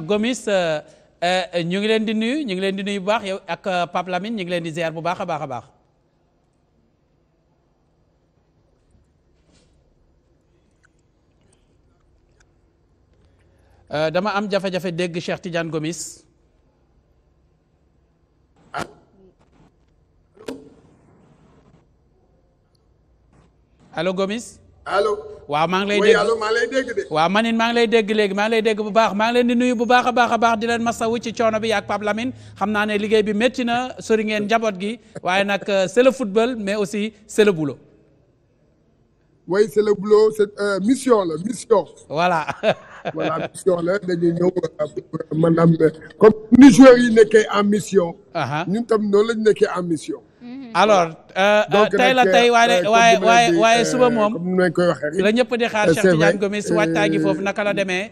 Gomis ñu ngi leen di nuyu bu baax yow ak Pape Lamine ñu ngi leen di ziar bu baax a baax a baax. Dama am jafe-jafe dégg Cheikh Tidiane Gomis. allo Gomis. allo. waaw maa ngi lay dégg allo maa lay dégg de. waaw man it maa ngi lay dégg léegi maa ngi lay dégg bu baax maa ngi leen di nuyu bu baax a baax di leen masawu ci coono bi ak Pape Lamine xam naa ne liggéey bi métti na sori ngeen njaboot gi waaye nag c'est le football mais aussi c'est le boulot. oui c'est le boulot c'est mission la mission. voilà. voilà mission la dañuy ñëw maanaam comme ni joueurs yi nekkee en mission. ñun tam noonu lañu nekkee en mission. alors tey la tey waaye suba moom la ñëpp di xaar Cheikh Tidiane Gomis waajtaay gi foofu naka la demee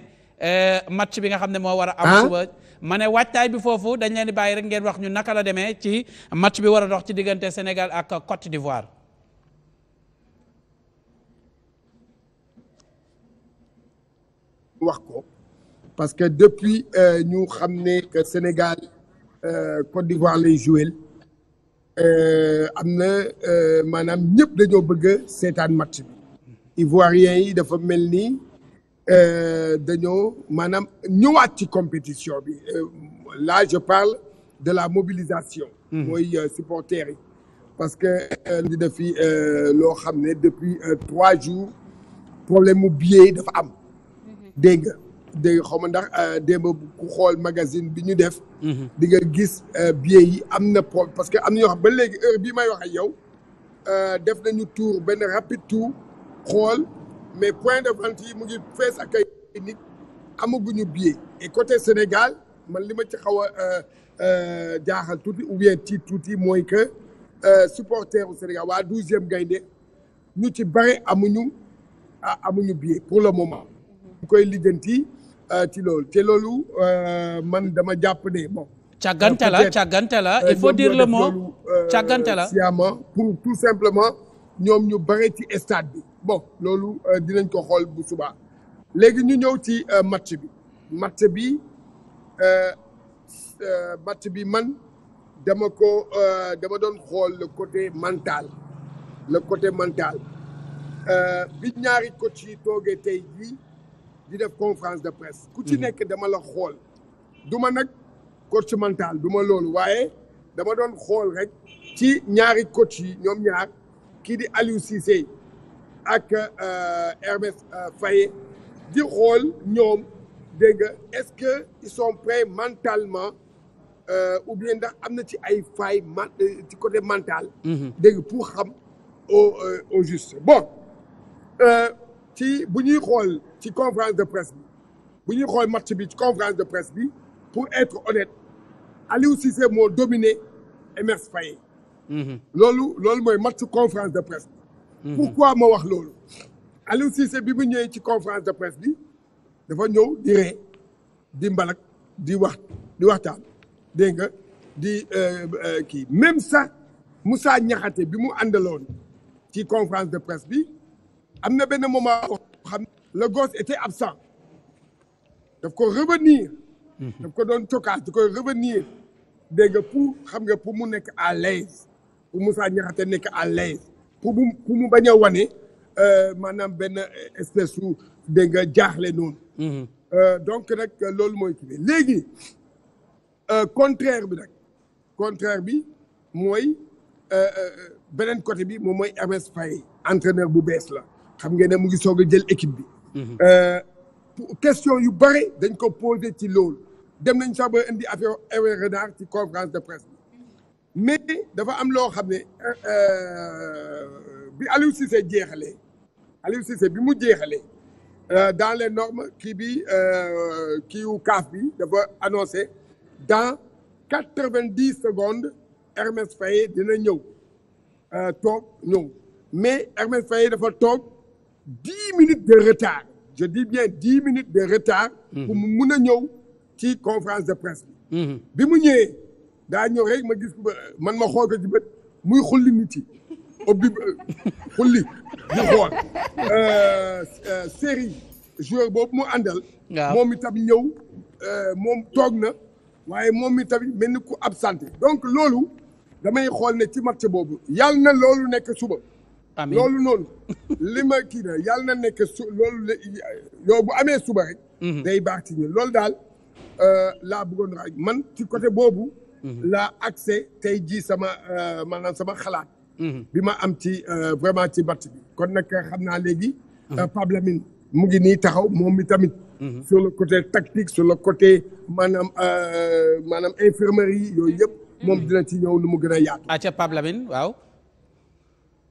match bi nga xam ne moo war a am suba ma ne waajtaay bi foofu dañ leen di bàyyi rek ngeen wax ñu naka la demee ci match bi war a dox ci diggante Sénégal ak Côte d'Ivoire. wax ko parce que depuis ñu xam ne que Sénégal Côte d'Ivoire lay joué am na maanaam ñëpp dañoo bëgg a seetaan match bi Ivoiriens yi dafa mel ni dañoo maanaam ñëwaat ci compétition bi là je parle de la mobilisation. mooy supporters yi parce que di def fi loo xam ne depuis 3 jours problème mu billet dafa am. dégg nga xaw ma ndax démb ku xool magazine bi ñu def. di nga gis billets yi am na problème parce que am na ñoo xam ba léegi heure bii may wax ak yow def nañu tour benn rapide tour xool mais point de vente yi mu ngi fees ak ay nit amaguñu billet et côté Sénégal man li ma ci xaw a jaaxal tuuti ou bien tiit tuuti mooy que supporter u Sénégal waa 12e gaynde ñu ci bare amuñu billet pour le moment. ñu koy lijjanti ci loolu te loolu man dama jàpp ne bon. càggante la il faut dire le mot càggante la sciemment pour tout simplement ñoom ñu bare ci stade bi bon loolu dinañ ko xool bu subaa léegi ñu ñëw ci match bi man dama doon xool le côté mental bi ñaari coach yi toogee tey jii di def conférence de presse ku ci nekk dama la xool du ma nag coach mental du ma loolu waaye dama doon xool rek ci ñaari coach yi ñoom ñaar kii di Aliou Cissé ak Hermes Faye di xool ñoom dégg nga est-ce que ils sont prêts mentalement ou bien ndax am na ci ay failles ci côté mental. dégg nga pour xam au juste bon ci bu ñuy xool ci conférence de presse bi bu ñuy xool match bi ci conférence de presse bi pour être honnête Aliou Cissé moo dominé Hermes Faye. loolu mooy match conférence de presse bi. pourquoi ma wax loolu Aliou Cissé bi mu ñëwee ci conférence de presse bi dafa ñëw di ree di mbalak di waxtaan dégg nga di kii même sax Moussa Niakhaté bi mu àndaloon ci conférence de presse bi am na benn moment boo xam le gosse était absent daf ko revenir daf ko doon cokkaas da koy revenir dégg nga pour mu nekk à l'aise pour Moussa Niakhaté nekk à l'aise pour mu bañ a wane maanaam benn espèce su dégg nga jaaxle noonu donc nag loolu mooy kii léegi contraire bi mooy beneen côté bi moom mooy Hermes Faye entraîneur bu bees la xam ngeen ne mu ngi soog a jël équipe bi. question yu bare dañ ko posé ci loolu dem nañ sax ba indi affaire Hervé Renard ci conférence de presse bi mais dafa am loo xam ne bi Aliou Cissé bi mu jeexalee dans les normes kiiwu CAF bi dafa annoncé dans 90 secondes Hermes Faye dina ñëw toog ñëw mais Hermes Faye dafa toog 10 minutes de retard je dis bien 10 minutes de retard. pour mu mun a ñëw ci conférence de presse bi. bi mu ñëwee daa ñëw rek ma gis man ma xool ko ci bët muy xulli nit yi ubbi xulli di xool série joueur boobu mu àndal. waaw moom itam ñëw moom toog na waaye moom mi tamit mel ni ku absenté donc loolu damay xool ne ci match boobu yàlla na loolu nekk suba. amiin loolu noonu li ma kii na yàlla na nekk loolu yow bu amee suba rek. day baax ci ñun loolu daal laa bëggoon raaj man ci côté boobu. laa accès tey jii sama maanaam sama xalaat. bi ma am ci vraiment ci match bi kon nag xam naa léegi. Pape Lamine mu ngi nii taxaw moom mi tamit. sur le côté tactique sur le côté maanaam infirmerie yooyu yëpp. moom dina ci ñëw nu mu gën a yaatu. ca Pape Lamine waaw.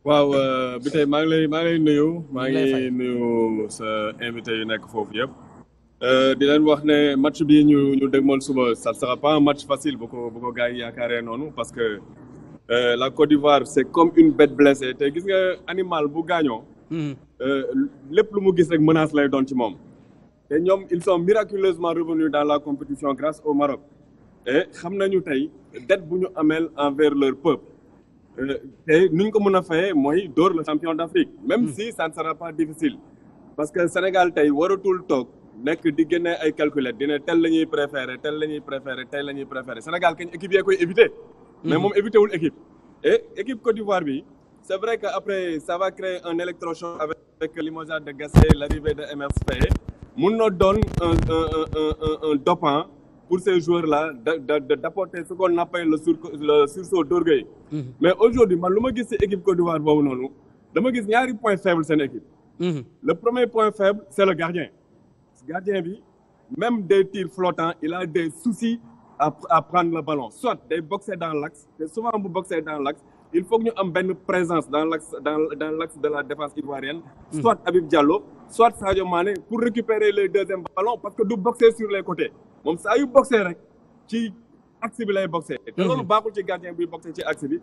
waaw bi tey maa ngi lay nuyu. maa ngi nuyu sa invité yu nekk foofu yëpp. di leen wax ne match bi ñu dégmal suba ça sera pas un match facile bu ko gars yi yaakaaree noonu parce que la Côte d'Ivoire c'est comme une bête blessée te gis nga animal bu gaañoo. lépp lu mu gis rek menace lay doon ci moom. te ñoom ils sont miraculeusement revenus dans la compétition grâce au Maroc. et xam nañu tey dette bu ñu ameel envers leur peuple. te nu ñu ko mën a fayee mooy dóor le champion d'Afrique. même si ça ne sera pas difficile. parce que Sénégal tey waratul toog. nekk di génne ay calculettes dina tel la ñuy préféré tel la ñuy préféré tel la ñuy préféré Sénégal kañ équipe yee koy éviter. mais moom éviter wul équipe. et équipe Côte d'Ivoire bi c'est vrai que après ça va créer un électrochoc avec limogeage de Gassé l'arrivée de Emerse Faé mun na doon un dopant pour ces joueurs là d'apporter ce qu'on appelle le sursaut d'orgueil. mais aujourd'hui man lu ma gis ci équipe Côte d'Ivoire boobu noonu dama gis ñaari points faibles seen équipe. le premier point faible c'est le gardien. gardien bi même des tirs flottants il a des soucis à prendre le ballon soit day boxer dans l'axe te souvent bu boxer dans l'axe il faut que ñu am benn présence dans l'axe de la défense ivoirienne soit Habib Diallo soit Sadio Mané pour récupérer les deuxièmes ballons parce que du boxer sur les côtés moom saa yu boxer rek ci axe bi lay boxer te loolu baaxul ci gardien buy boxer ci axe bi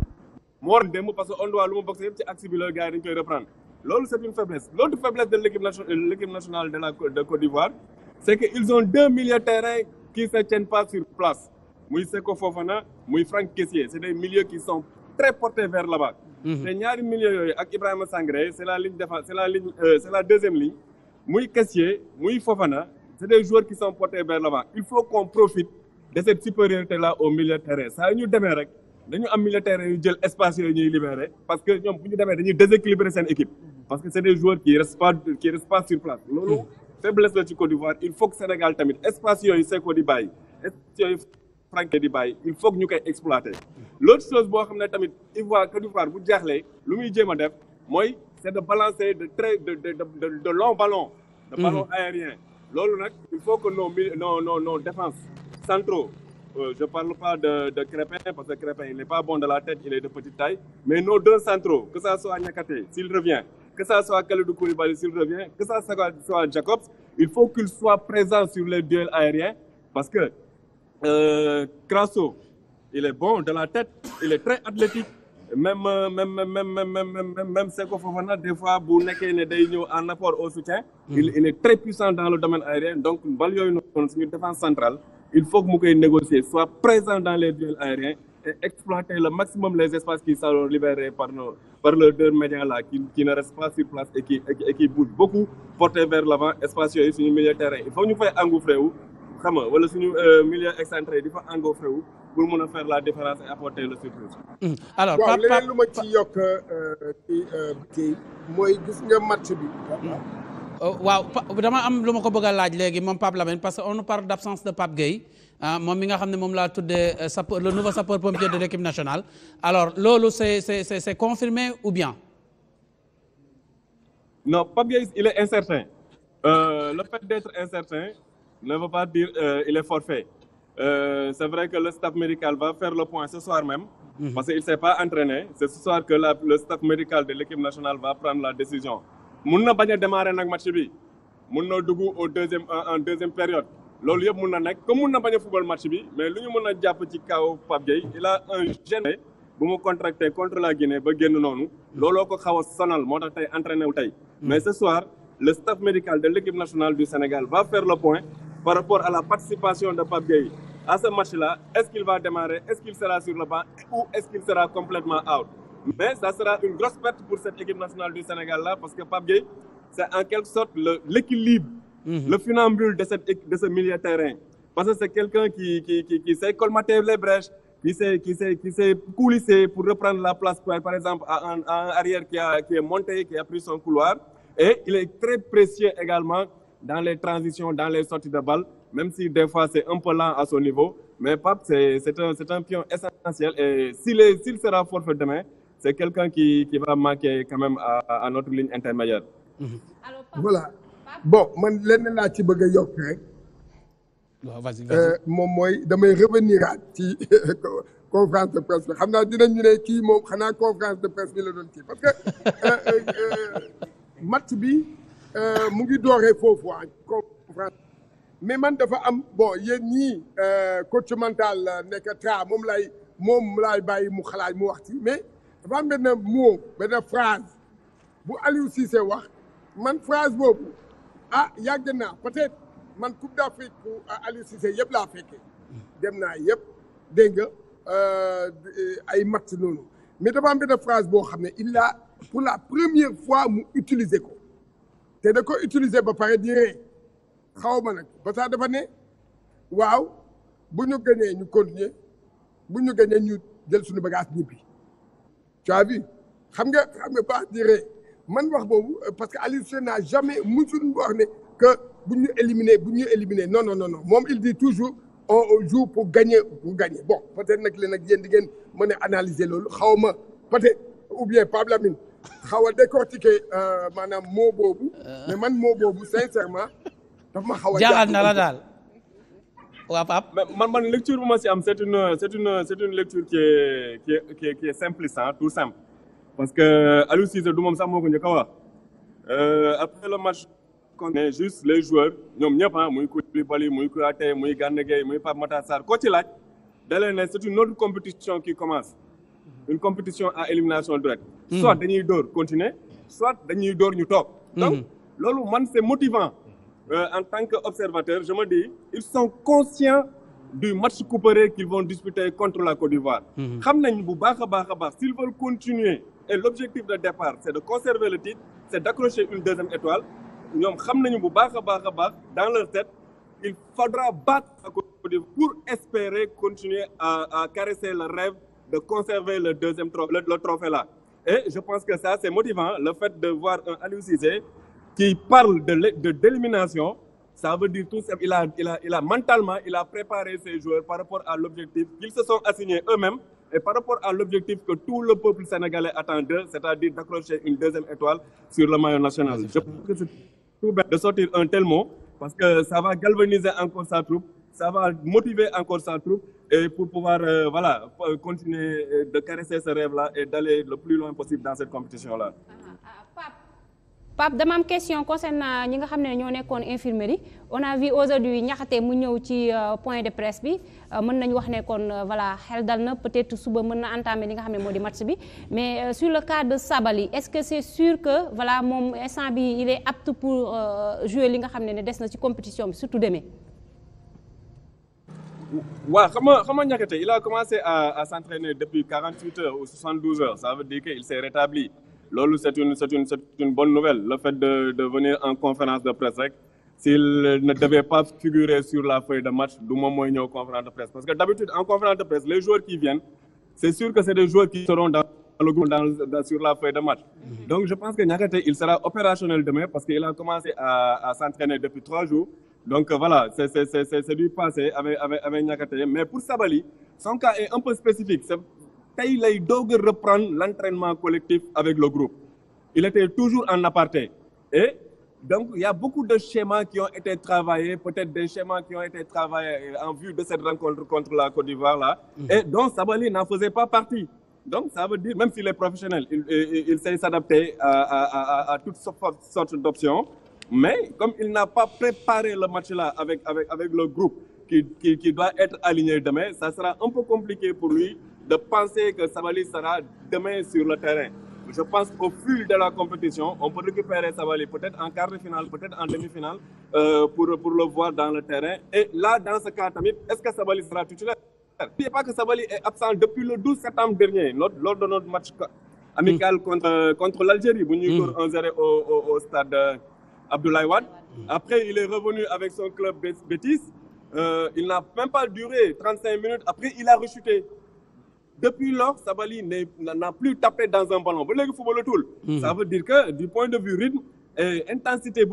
mu war démb parce que on doit lu mu boxer yëpp ci axe bi la gars yi dañ koy reprendre loolu c'est une faiblesse l'autre faiblesse de l'équipe nationale de Côte d'Ivoire c'est que ils ont deux milieux de terrain qui se tiennent pas sur place muy Seko Fofana muy Franck Kessié c'est des milieux qui sont très portés vers là-bas te ñaari milieux yooyu ak Ibrahima Sangaré c'est la ligne défense c'est la deuxième ligne muy Kessié muy Fofana c'est des joueurs qui sont portés vers l'avant il faut qu'on profite de cette supériorité là au milieu de terrain saa ñu demee rek dañu am milieu de terrain yu jël espace yooyu ñuy libérer parce que ñoom bu ñu demee dañuy déséquilibrer seen équipe parce que c'est des joueurs qui restent pas sur place loolu faiblesse la ci Côte d'Ivoire il faut que Sénégal tamit espace yooyu Seko di bàyyi espace yooyu Franck di bàyyi il faut que ñu koy exploiter l'autre chose boo xam ne tamit Côte d'Ivoire bu jaaxlee lu muy jéem a def mooy c'est de balancer de longs ballons de ballons aériens loolu nag il faut que nos défenses centraux je parle pas de Crépin parce que Crépin il n'est pas bon de la tête il est de petite taille mais nos deux centraux que ça soit Niakhaté s'il revient que ça soit Kalidou Koulibaly s'il revient que ça soit Jacobs il faut qu'il soit présent sur les duels aériens parce que Crasso il est bon de la tête il est très athlétique même Seko Fofana des fois bu nekkee ne day ñëw en apport au soutien il est très puissant dans le domaine aérien donc bal yooyu noonu suñu défense centrale il faut que mu koy négocier soit présent dans les duels aériens et exploiter le maximum les espaces qui sont libérés par le deux médias là qui ne restent pas sur place et qui bougent beaucoup portés vers l'avant espace yooyu suñu milieu terrain il faut ñu fay engouffré wu xam nga wala suñu milieu excentré di fa engouffré wu pour mën a faire la différence et apporter le surplus. alors waaw leneen lu ma ci yokk kii mooy gis nga match bi. waaw dama am lu ma ko bëgg a laaj léegi moom Pape Lamine parce que on nous parle d'absence de Pape Gueye moom mi nga xam ne moom laa tuddee le nouveau sapeur-pompier de l'équipe nationale alors loolu c'est confirmé ou bien. non Pape Gueye il est incertain le fait d'être incertain ne veut pas dire il est forfait c'est vrai que le staff médical va faire le point ce soir même. parce qu'il s'est pas entraîné c'est ce soir que le staff médical de l'équipe nationale va prendre la décision. mun na bañ a démarrer nag match bi mun na dugg en deuxième période loolu yëpp mun na nekk comme mun na bañ a football match bi mais lu ñu mën a jàpp ci kaw Pape Gueye il a un gène bu mu contracté contre la Guinée ba génn noonu looloo ko xaw a sonal moo tax tey entraîné wu tey mais ce soir le staff médical de l'équipe nationale du Sénégal va faire le point par rapport à la participation de Pape Gueye à ce match-là est-ce qu'il va démarrer est-ce qu'il sera sur le banc ou est-ce qu'il sera complètement out. Mais ça sera une grosse perte pour cette équipe nationale du Sénégal là parce que Pape Gueye c'est en quelque sorte l'équilibre le funambule de ce milieu de terrain. Parce que c'est quelqu'un qui sait colmater les brèches, qui s'est coulissé pour reprendre la place, par exemple, à un arrière qui est monté, qui a pris son couloir. Et il est très précieux également dans les transitions, dans les sorties de balle, même si des fois c'est un peu lent à son niveau. Mais Pape, c'est un pion essentiel. Et s'il sera forfait demain, c'est quelqu'un qui va manquer quand même à notre ligne intermédiaire. Voilà. Bon, man lenn laa ci bëgg a yokk rek. Vas-y. moom mooy damay revenir ci conférence de presse bi xam naa dinañu ne kii moom xanaa conférence de presse bi la doon kii parce que match bi mu ngi dooree foofu conférence mais man dafa am bon yéen ñii coach mental nekk Tra moom laay bàyyi mu xalaat mu wax ci mais dafa am benn mot benn phrase bu Aliou Cissé wax man phrase boobu yàgg naa peut-être man Coupe d'Afrique bu Aliou Cissé yëpp laa fekkee dem naa yëpp dégg nga ay match noonu mais dafa am benn phrase boo xam ne il a pour la première fois mu utiliser ko te da ko utiliser ba pare di ree xaw ma nag ba tax dafa ne waaw bu ñu gënee ñu continuer bu ñu gënee ñu jël suñu bagage ñibbi tu as vu xam nga ba di ree man wax boobu parce que Aliou Cissé n'a jamais musul wax ne que bu ñu éliminer non moom il dit toujours on joue pour gagner bon peut-être nag yéen di ngeen mën a analyser loolu xaw ma peut-être ou bien Pape Lamine xaw a décortiquer maanaam mot boobu mais man mot boobu sincèrement daf ma xaw a jaaxal na la daal waa Pape. man lecture bu ma si am c'est une lecture qui est simpliste tout simple parce que Aliou Cissé du moom sax moo ko njëkk a wax après le match contre juste les joueurs ñoom ñëpp muy Koulibaly muy Kouyaté muy Gana Gueye muy Pape Matar Sarr ko ci laaj da leen ne c'est une autre compétition qui commence une compétition à élimination directe soit dañuy door continuer soit dañuy door ñu toog donc loolu man c'est motivant en tant qu'observateur je me dis ils sont conscients du match couperé qu'ils vont disputer contre la Côte d'Ivoire xam nañ bu baax a baax s'ils veulent continuer et l'objectif de départ c'est de conserver le titre c'est d'accrocher une deuxième étoile ñoom xam nañu bu baax a baax dans leur tête il faudra battre la Côte d'Ivoire pour espérer continuer à caresser le rêve de conserver le deuxième le trophée là et je pense que ça c'est motivant le fait de voir un Aliou Cissé qui parle d'élimination ça veut dire tout ça il a mentalement il a préparé ses joueurs par rapport à l'objectif qu'ils se sont assignés eux-mêmes et par rapport à l'objectif que tout le peuple sénégalais attend d'eux c'est-à-dire d'accrocher une deuxième étoile sur le maillot national je pense que c'est tout bête de sortir un tel mot parce que ça va galvaniser encore sa troupe ça va motiver encore sa troupe et pour pouvoir continuer de caresser ce rêve-là et d'aller le plus loin possible dans cette compétition-là. Pape dama am question concernant ñi nga xam ne ñoo nekkoon infirmerie on a vu aujourd'hui Niakhaté mu ñëw ci point de presse bi mën nañu wax ne kon voilà xel dal na peut-être suba mën na entamer li nga xam ne moo di match bi mais sur le cas de Sabaly est-ce que c'est sûr que voilà moom instant bi il est apte pour jouer li nga xam ne des na ci compétition bi surtout demain. waaw xam nga Niakhaté il a commencé à s'entraîner depuis 48 heures ou 72 heures ça veut dire qu'il s'est rétabli. loolu c'est une bonne nouvelle le fait de venir en conférence de presse rek s'il ne devait pas figurer sur la feuille de match du moom mooy ñëw conférence de presse parce que d'habitude en conférence de presse les joueurs qui viennent c'est sûr que c'est des joueurs qui seront dans le groupe sur la feuille de match donc je pense que Niakhaté il sera opérationnel demain parce qu'il a commencé à s'entraîner depuis 3 jours donc voilà c'est du passé avec Niakhaté mais pour Sabaly son cas est un peu spécifique tey lay doog a reprendre l'entraînement collectif avec le groupe il était toujours en aparté et donc il y a beaucoup de schémas qui ont été travaillés peut-être des schémas qui ont été travaillés en vue de cette rencontre contre la Côte d'Ivoire là et dont Sabaly n'en faisait pas partie donc ça veut dire même s'il est professionnel il sait s'adapter à toutes sortes d'options mais comme il n'a pas préparé le match là avec le groupe qui doit être aligné demain ça sera un peu compliqué pour lui de penser que Sabaly sera demain sur le terrain. Je pense qu'au fil de la compétition, on peut récupérer Sabaly peut-être en quart de finale, peut-être en demi-finale, pour le voir dans le terrain. Et là, dans ce cas, est-ce que Sabaly sera titulaire? N'oubliez pas que Sabaly est absent depuis le 12 septembre dernier, lors de notre match amical contre l'Algérie. Vous nous 1-0 au stade Abdoulaye Wade. Après, il est revenu avec son club Betis. Il n'a même pas duré 35 minutes. Après, il a rechuté. Depuis lors, Sabaly n'a plus tapé dans un ballon. Ça veut dire que du point de vue rythme et intensité,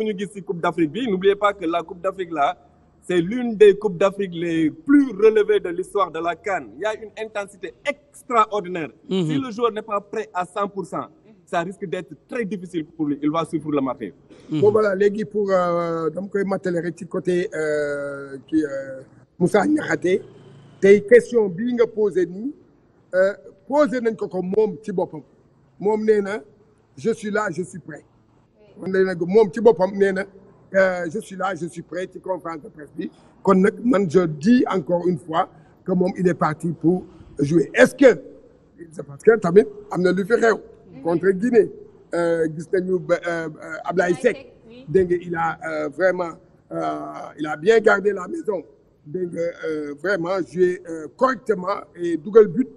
Coupe d'Afrique, n'oubliez pas que la Coupe d'Afrique là, c'est l'une des Coupes d'Afrique les plus relevées de l'histoire de la CAN. Il y a une intensité extraordinaire. Si le joueur n'est pas prêt à 100%, ça risque d'être très difficile pour lui. Il va suivre le matin. Bon voilà, léegi pour dama koy matale rek ci côté Moussa Niakhaté tey question bii nga posé nii posé nañ ko moom ci boppam moom nee na je suis là je suis prêt. moom ci boppam nee na je suis là je suis prêt ci conférence de presse bi kon nag man je dis encore une fois que moom il est parti pour jouer est-ce que c'est parce que tamit am na lu fi xew contre Guinée gis nañu Ablaye Seck dégg nga il a vraiment il a bien gardé la maison dégg nga vraiment joué correctement et dugal but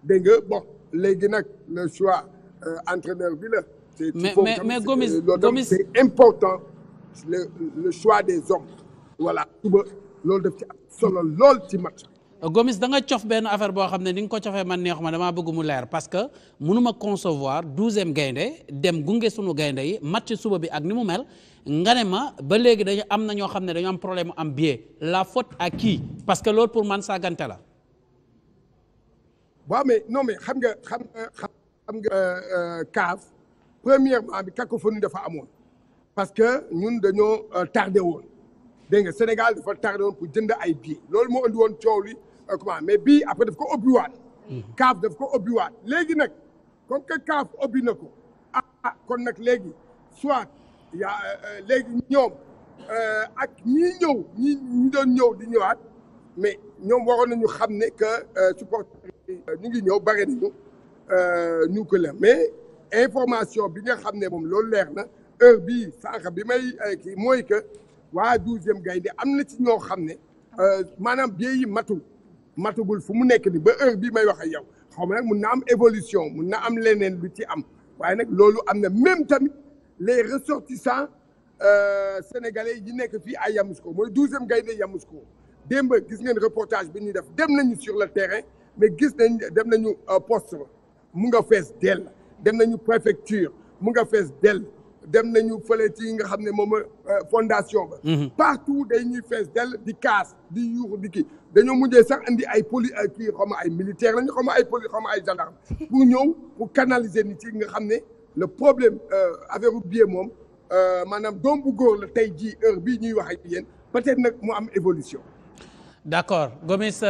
dégg nga bon léegi nag le choix entraîneur bi la. mais Gomis c'est important le choix des hommes voilà suba loolu daf ci am solo lool ci match. Gomis da nga cof benn affaire boo xam ne ni nga ko cofee man neexuma damaa bëgg mu leer parce que mënuma concevoir 12e gaynde dem gunge sunu gaynde yi match suba bi ak ni mu mel nga ne ma ba léegi dañu am na ñoo xam ne dañu am problème am billet la faute à qui parce que loolu pour man sàggante la. waaw mais non mais xam nga CAF premièrement bi cacophonie dafa amoon parce que ñun dañoo tardé woon dégg nga Sénégal dafa tardé woon pour jënd ay billets loolu moo andi woon coow li comment mais bii après daf ko ubbiwaat. CAF daf ko ubbiwaat léegi nag comme que CAF ubbi na ko kon nag léegi soit léegi ñoom ak ñii ñëw ñi doon ñëw di ñëwaat mais ñoom waroon nañu xam ne que supporters ñu ngi ñëw bare nañu ñu ko la mais information bi nga xam ne moom loolu leer na heure bii sànq bi may kii mooy que waa 12e gaynde am na ci ñoo xam ne maanaam billet yi matugul fu mu nekk ni ba heure bii may wax ak yow xaw ma nag mun na am évolution mun na am leneen lu ci am waaye nag loolu am na même tamit les ressortissants sénégalais yi nekk fii à Yamoussoukro mooy 12e gaynde Yamoussoukro démb gis ngeen reportage bi ñuy def dem nañu sur le terrain mais gis nañ dem nañu poste mu nga fees dell dem nañu préfecture mu nga fees dell dem nañu fële ci nga xam ne moom fondation ba. partout day ñuy fees dell di kaas di yuuxu di kii dañoo mujjee sax andi ay kii xaw ma ay militaire lañu xaw ma ay xaw ma ay gendarme pour ñëw pour canaliser nit yi nga xam ne le problème affaire u billet moom maanaam doom bu góor la tey jii heure bii ñuy wax ak yéen peut-être nag mu am évolution. D'accord Gomis